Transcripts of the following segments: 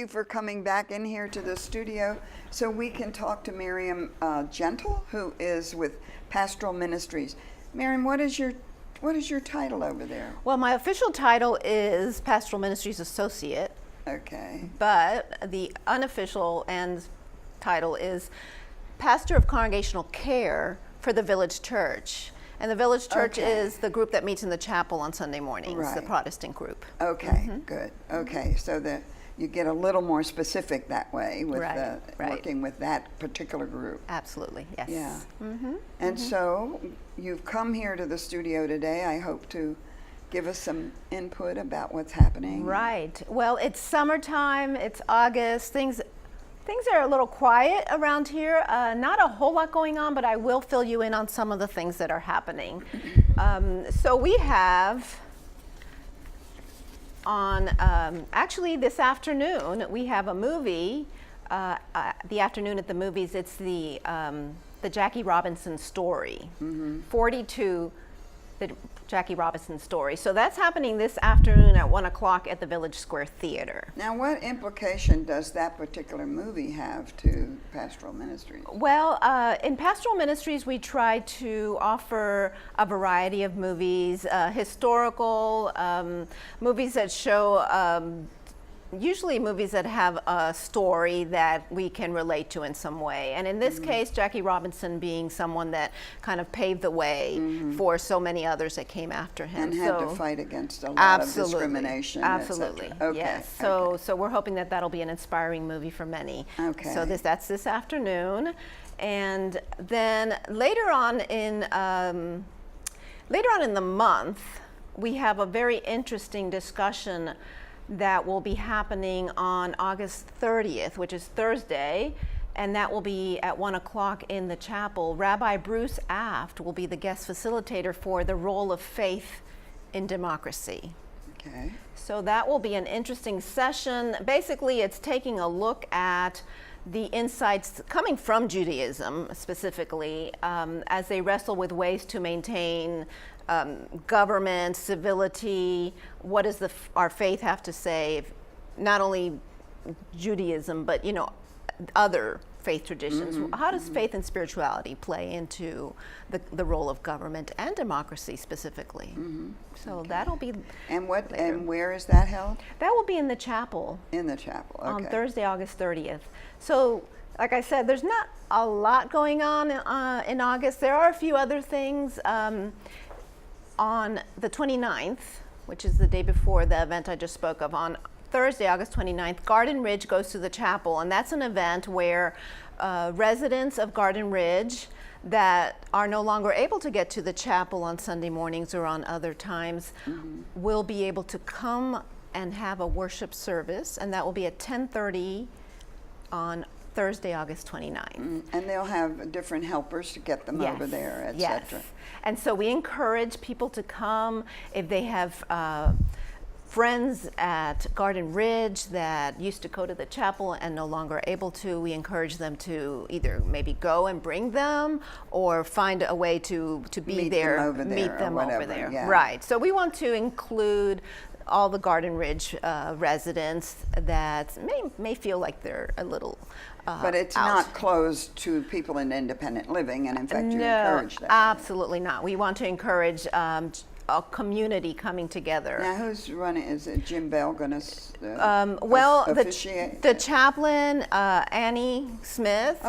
you for coming back in here to the studio so we can talk to Miriam Gentle, who is with Pastoral Ministries. Miriam, what is your title over there? Well, my official title is Pastoral Ministries Associate. Okay. But the unofficial title is Pastor of Congregational Care for the Village Church. And the Village Church is the group that meets in the chapel on Sunday mornings, the Protestant group. Okay, good. Okay, so that you get a little more specific that way with working with that particular group. Absolutely, yes. Yeah. And so you've come here to the studio today, I hope to give us some input about what's happening. Right. Well, it's summertime, it's August, things are a little quiet around here. Not a whole lot going on, but I will fill you in on some of the things that are happening. So we have actually this afternoon, we have a movie, the afternoon at the movies. It's the Jackie Robinson story, 42, the Jackie Robinson story. So that's happening this afternoon at 1 o'clock at the Village Square Theater. Now, what implication does that particular movie have to Pastoral Ministries? Well, in Pastoral Ministries, we try to offer a variety of movies, historical movies that show usually movies that have a story that we can relate to in some way. And in this case, Jackie Robinson being someone that kind of paved the way for so many others that came after him. And had to fight against a lot of discrimination. Absolutely. Okay. Yes. So we're hoping that that'll be an inspiring movie for many. Okay. So that's this afternoon. And then later on in the month, we have a very interesting discussion that will be happening on August 30th, which is Thursday, and that will be at 1 o'clock in the chapel. Rabbi Bruce Aft will be the guest facilitator for the role of faith in democracy. Okay. So that will be an interesting session. Basically, it's taking a look at the insights coming from Judaism specifically as they wrestle with ways to maintain government, civility. What does our faith have to say? Not only Judaism, but other faith traditions. How does faith and spirituality play into the role of government and democracy specifically? So that'll be. And where is that held? That will be in the chapel. In the chapel. Okay. On Thursday, August 30th. So, like I said, there's not a lot going on in August. There are a few other things. On the 29th, which is the day before the event I just spoke of, on Thursday, August 29th, Garden Ridge goes to the chapel, and that's an event where residents of Garden Ridge that are no longer able to get to the chapel on Sunday mornings or on other times will be able to come and have a worship service, and that will be at 10:30 on Thursday, August 29th. And they'll have different helpers to get them over there, etc. Yes. And so we encourage people to come if they have friends at Garden Ridge that used to go to the chapel and no longer able to. We encourage them to either maybe go and bring them or find a way to meet them over there. Yeah. Right. So we want to include all the Garden Ridge residents that may feel like they're a little but it's out. Not closed to people in independent living, and in fact you No, encourage that. Absolutely not. We want to encourage a community coming together. Now who's running? Is it Jim Bell going to officiate? The chaplain, Annie Smith,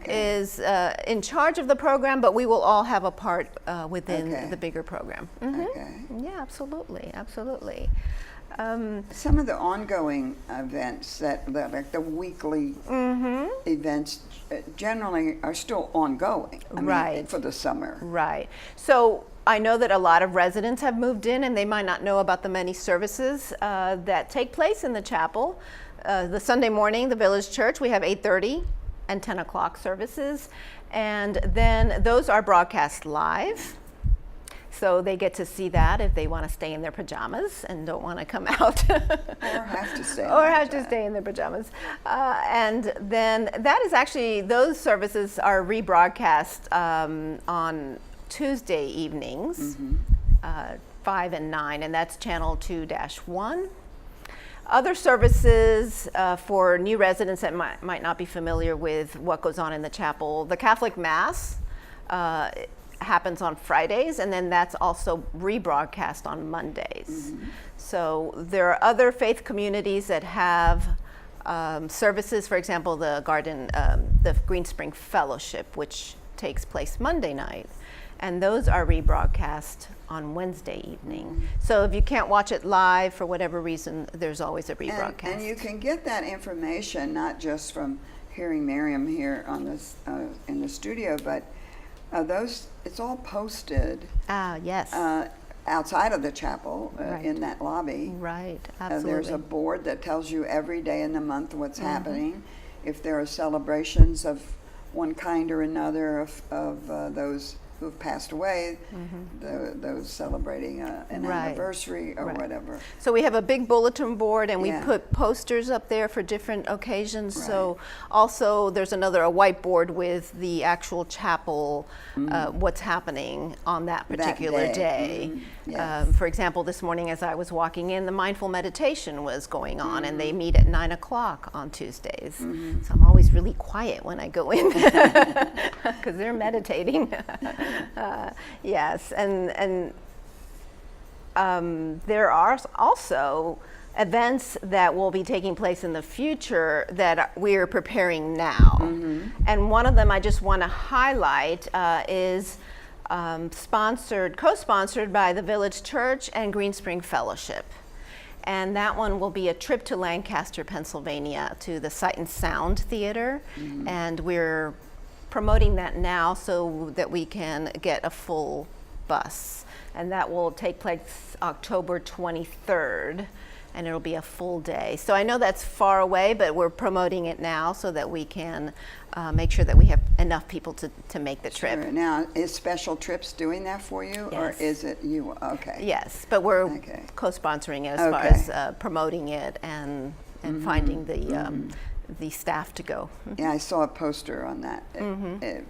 is in charge of the program, but we will all have a part within the bigger program. Okay. Yeah, absolutely. Some of the ongoing events that like the weekly events generally are still ongoing. I mean, for the summer. Right. So I know that a lot of residents have moved in and they might not know about the many services that take place in the chapel. The Sunday morning, the Village Church, we have 8:30 and 10 o'clock services. And then those are broadcast live. So they get to see that if they want to stay in their pajamas and don't want to come out. Or have to stay. To stay in their pajamas. And then that is actually, those services are rebroadcast on Tuesday evenings, 5 and 9, and that's channel 2-1. Other services for new residents that might not be familiar with what goes on in the chapel. The Catholic Mass happens on Fridays, and then that's also rebroadcast on Mondays. So there are other faith communities that have services. For example, the Greenspring Fellowship, which takes place Monday night, and those are rebroadcast on Wednesday evening. So if you can't watch it live for whatever reason, there's always a rebroadcast. And you can get that information not just from hearing Miriam here on this in the studio, but it's all posted. Yes. Outside of the chapel, Right. in that lobby. Right, absolutely. There's a board that tells you every day in the month what's happening. If there are celebrations of one kind or another of those who've passed away, those celebrating an Right. anniversary or Right. whatever. So we have a big bulletin board, and we Yeah. put posters up there for different occasions. Right. So also there's a whiteboard with the actual chapel, what's happening on that particular day. day. Yes. For example, this morning as I was walking in, the mindful meditation was going on, and they meet at 9 o'clock on Tuesdays. So I'm always really quiet when I go in because they're meditating. Yes, and there are also events that will be taking place in the future that we're preparing now. And one of them I just want to highlight is co-sponsored by the Village Church and Greenspring Fellowship. And that one will be a trip to Lancaster, Pennsylvania, to the Sight and Sound Theater. And we're promoting that now so that we can get a full bus. And that will take place October 23rd, and it'll be a full day. So I know that's far away, but we're promoting it now so that we can make sure that we have enough people to make the trip. Sure. Now, is Special Trips doing that for you, or Yes. is it you? Okay. Yes, but we're Okay. co-sponsoring it as far Okay. as promoting it and finding the staff to go. Yeah, I saw a poster on that,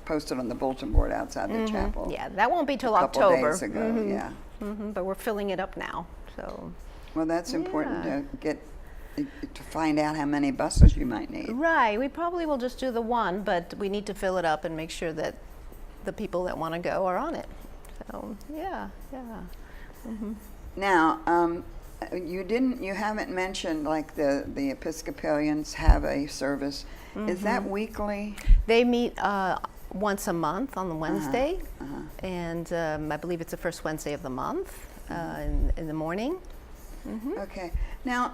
posted on the bulletin board outside the chapel. Yeah, that won't be till a couple October. days ago. Yeah. But we're filling it up now. So Well, that's important Yeah. to get to find out how many buses you might need. right, we probably will just do the one, but we need to fill it up and make sure that the people that want to go are on it. So yeah. Now, you haven't mentioned like the Episcopalians have a service. Is that weekly? They meet once a month on the Wednesday, and I believe it's the first Wednesday of the month in the morning. Okay. Now,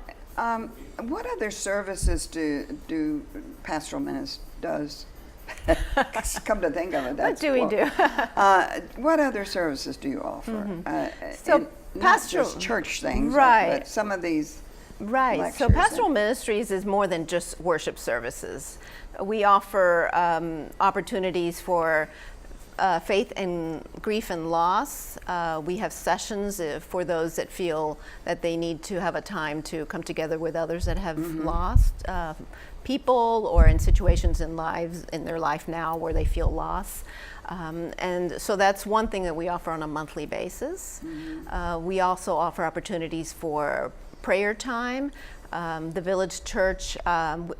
what other services do Pastoral Ministries does? Come to think of it, that's What do we do? what other services do you offer? So And not pastoral- just church things, Right. but some of these. Right. So lectures Pastoral and- Ministries is more than just worship services. We offer opportunities for faith and grief and loss. We have sessions for those that feel that they need to have a time to come together with others that have lost people, or in situations in their life now where they feel loss. And so that's one thing that we offer on a monthly basis. We also offer opportunities for prayer time. The Village Church,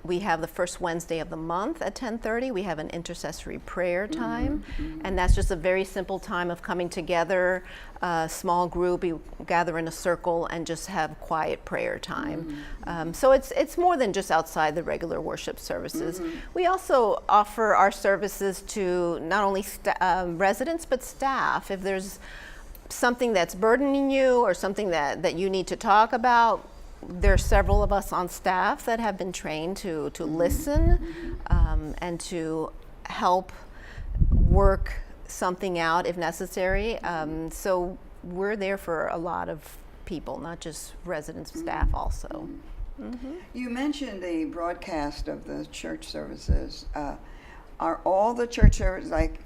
we have the first Wednesday of the month at 10:30. We have an intercessory prayer time, and that's just a very simple time of coming together, small group, you gather in a circle and just have quiet prayer time. So it's more than just outside the regular worship services. We also offer our services to not only residents but staff. If there's something that's burdening you or something that you need to talk about, there are several of us on staff that have been trained to listen and to help work something out if necessary. So we're there for a lot of people, not just residents, staff also. You mentioned the broadcast of the church services. Are all the church services like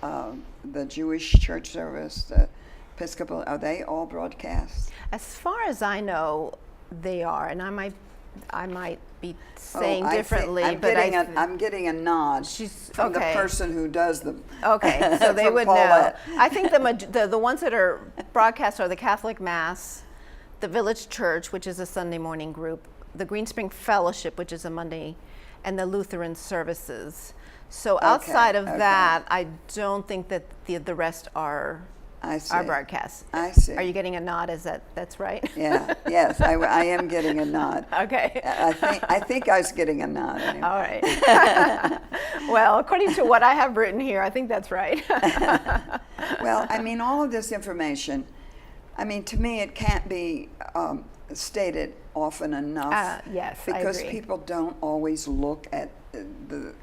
the Jewish church service, the Episcopal, are they all broadcast? As far as I know, they are, and I might be saying I see. differently, I'm but I'm getting a nod from okay. the person who does them. Okay, so they From would know. Paulette. I think the ones that are broadcast are the Catholic Mass, the Village Church, which is a Sunday morning group, the Greenspring Fellowship, which is a Monday, and the Lutheran services. So outside of that, I don't think that the rest are our broadcasts. I see. Are you getting a nod? That's right? Yeah. Yes, I am getting a nod. Okay. I think I was getting a nod. Anyway. All right. Well, according to what I have written here, I think that's right. Well, I mean, all of this information, I mean, to me, it can't be stated often enough. Yes, because I agree. people don't always look at the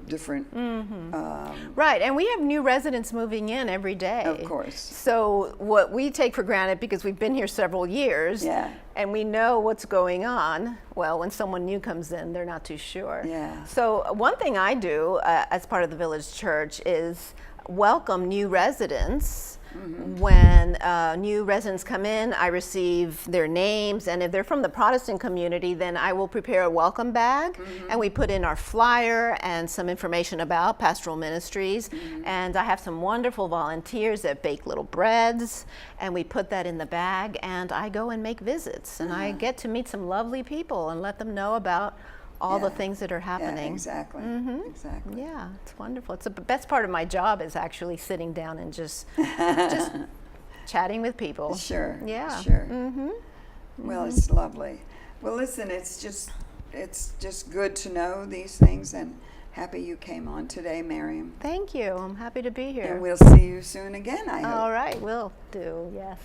different. Right, and we have new residents moving in every day. Of course. So what we take for granted, because we've been here several years, Yeah. and we know what's going on, well, when someone new comes in, they're not too sure. Yeah. So one thing I do as part of the Village Church is welcome new residents. When new residents come in, I receive their names, and if they're from the Protestant community, then I will prepare a welcome bag, and we put in our flyer and some information about Pastoral Ministries, and I have some wonderful volunteers that bake little breads, and we put that in the bag, and I go and make visits, and I get to meet some lovely people and let them know about all the things that are happening. Yeah, exactly. Exactly. Yeah, it's wonderful. It's the best part of my job is actually sitting down and just chatting with people. Sure. Yeah. Sure. Well, it's lovely. Well, listen, it's just good to know these things, and happy you came on today, Miriam. Thank you. I'm happy to be here. And we'll see you soon again, I hope. All right, will do. Yes.